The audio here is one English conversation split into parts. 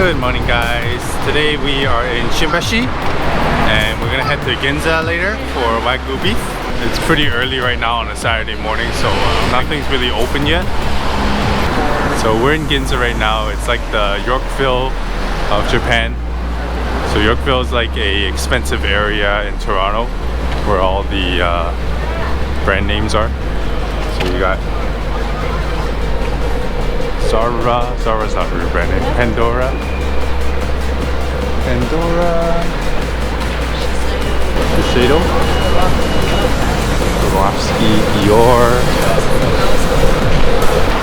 Good morning, guys. Today we are in Shimbashi and we're gonna head to Ginza later for Wagyu beef. It's pretty early right now on a Saturday morning, so nothing's really open yet. So we're in Ginza right now. It's like the Yorkville of Japan. So Yorkville is like a expensive area in Toronto where all the brand names are. So you got Zara's not really brand name. Pandora, Shiseido, Swarovski, Dior.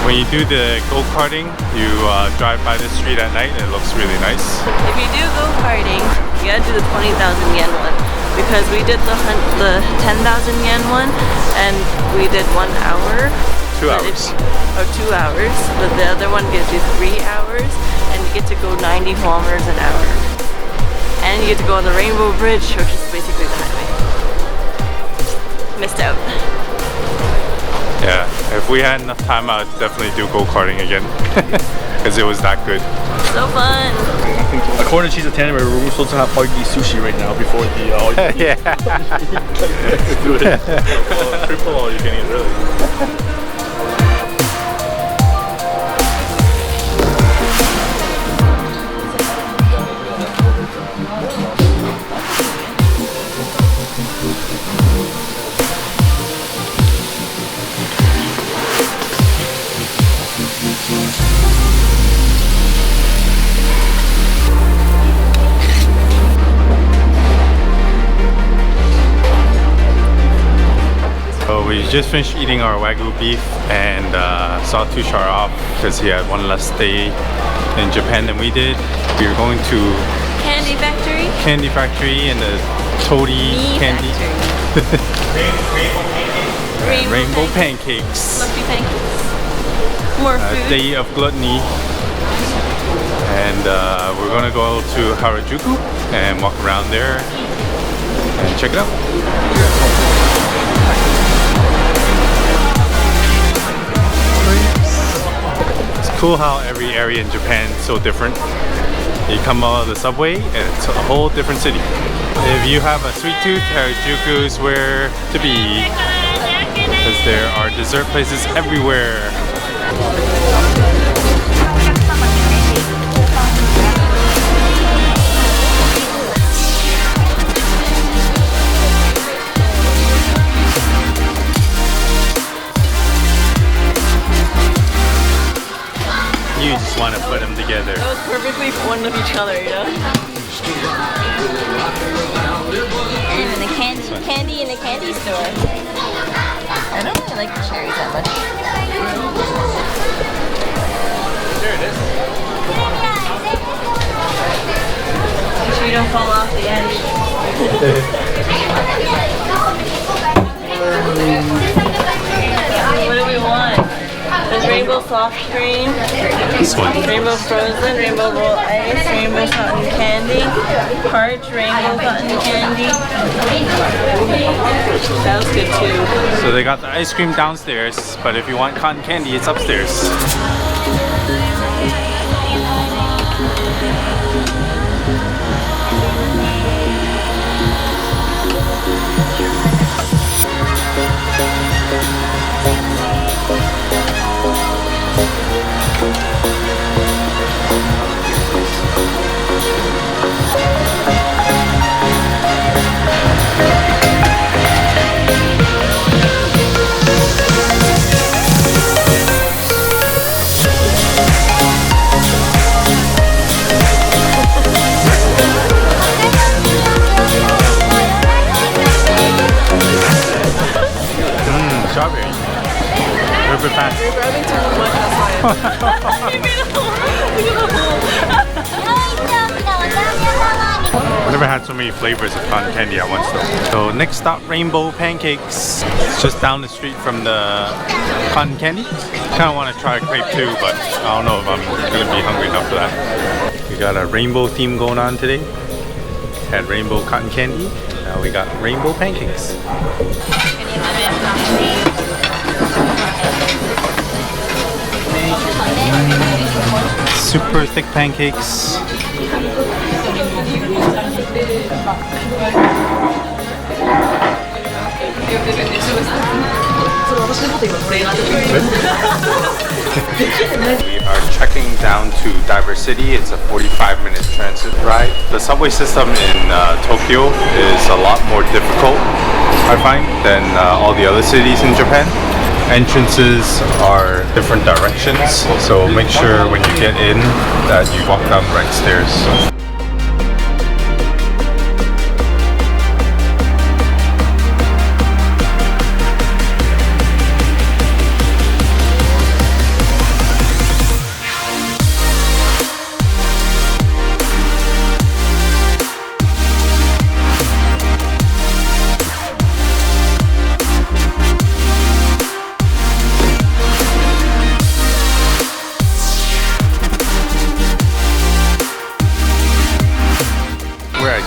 When you do the go-karting, you drive by the street at night and it looks really nice. If you do go-karting, you gotta do the 20,000 yen one because we did the 10,000 yen one and we did 1 hour. 2 hours. 2 hours, but the other one gives you 3 hours and you get to go 90 kilometers an hour. And you get to go on the Rainbow Bridge, which is basically the highway. Missed out. Yeah, if we had enough time, I'd definitely do go-karting again because it was that good. So fun! According to Cheese Tanner, we're supposed to have Huggy sushi right now before the yeah. Let's do it. Triple all you can eat, really. So we just finished eating our Wagyu beef and saw Tushar off because he had one less day in Japan than we did. We were going to Candy Factory and the Totti candy. Rainbow pancakes. Fluffy pancakes. More food. Day of gluttony. And we're gonna go to Harajuku and walk around there and check it out. Cool how every area in Japan is so different. You come out of the subway and it's a whole different city. If you have a sweet tooth, Harajuku is where to be because there are dessert places everywhere. You just want to put them together. That was perfectly one with each other, you know? And the candy in the candy store. I don't really like the cherries that much. There it is. Make sure you don't fall off the edge. What do we want? There's rainbow soft cream, This one. rainbow frozen, rainbow roll ice, rainbow cotton candy, parch, rainbow cotton candy. That was good too. So they got the ice cream downstairs, but if you want cotton candy, it's upstairs. Strawberry. River pass. You're grabbing too much, that's why. You made a hole. I never had so many flavors of cotton candy at once though. So next stop, Rainbow Pancakes. It's just down the street from the cotton candy. Kind of want to try a crepe too, but I don't know if I'm going to be hungry enough for that. We got a rainbow theme going on today. Had rainbow cotton candy. Now we got rainbow pancakes. Super thick pancakes. We are checking down to Diver City. It's a 45-minute transit ride. The subway system in Tokyo is a lot more difficult, I find, than all the other cities in Japan. Entrances are different directions, so make sure when you get in that you walk down the right stairs.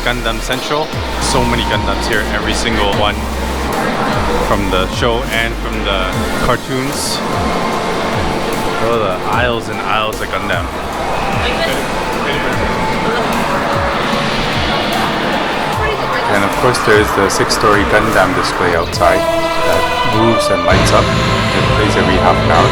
Gundam Central. So many Gundams here, every single one from the show and from the cartoons. Oh, the aisles and aisles of Gundam. And of course there's the 6-story Gundam display outside that moves and lights up. It plays every half an hour.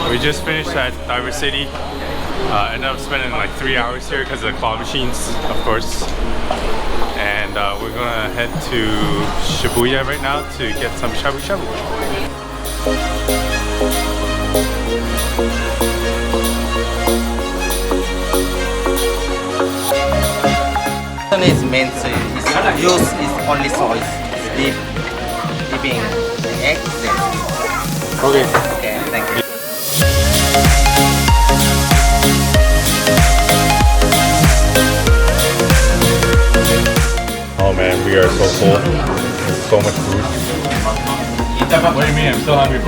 We just finished at Diver City. Ended up spending like 3 hours here because of the claw machines, of course. And we're gonna head to Shibuya right now to get some shabu shabu. Is meant to use is only soy, leaving eggs. Okay. Okay, thank you. Oh man, we are so full. There's so much food. What do you mean? I'm still hungry.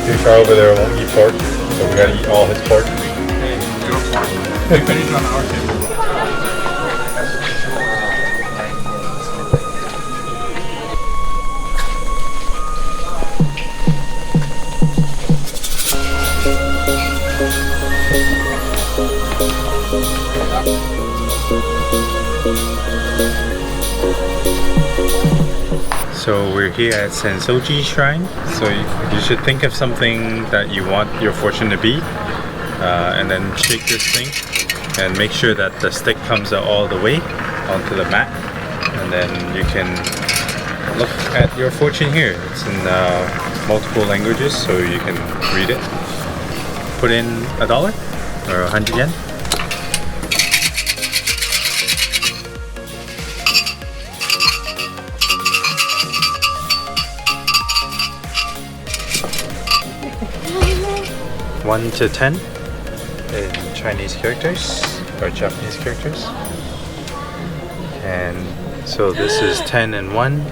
This guy over there won't eat pork, so we gotta eat all his pork. Hey, your pork. We finished on our table. So we're here at Sensoji Shrine. So you should think of something that you want your fortune to be, and then shake this thing and make sure that the stick comes out all the way onto the mat, and then you can look at your fortune here. It's in multiple languages, so you can read it. Put in $1 or 100 yen. One to 10 in Chinese characters or Japanese characters. And so this is 10 and 1,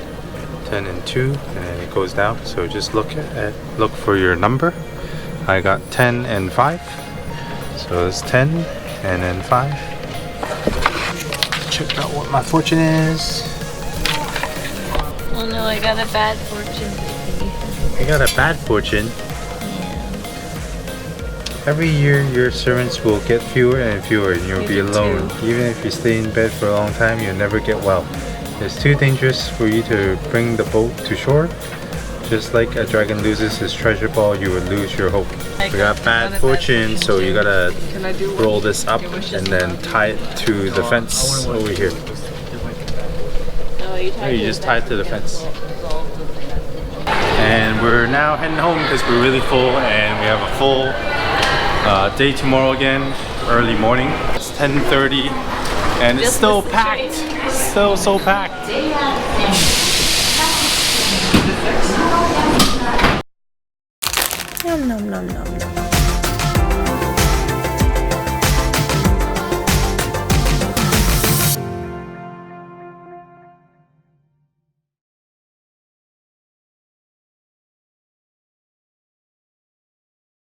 10 and 2, and it goes down. So just look for your number. I got 10 and 5. So it's 10 and then 5. Check out what my fortune is. Oh no, I got a bad fortune. You got a bad fortune? Every year your servants will get fewer and fewer and you'll be alone. Even if you stay in bed for a long time, you'll never get well. It's too dangerous for you to bring the boat to shore. Just like a dragon loses his treasure ball, you would lose your hope. We got bad fortune, so you gotta roll this up and then tie it to the fence over here. You just tie it to the fence. And we're now heading home because we're really full and we have a full day tomorrow again, early morning. It's 10:30 and it's still packed. Still so packed. Nom nom nom nom nom.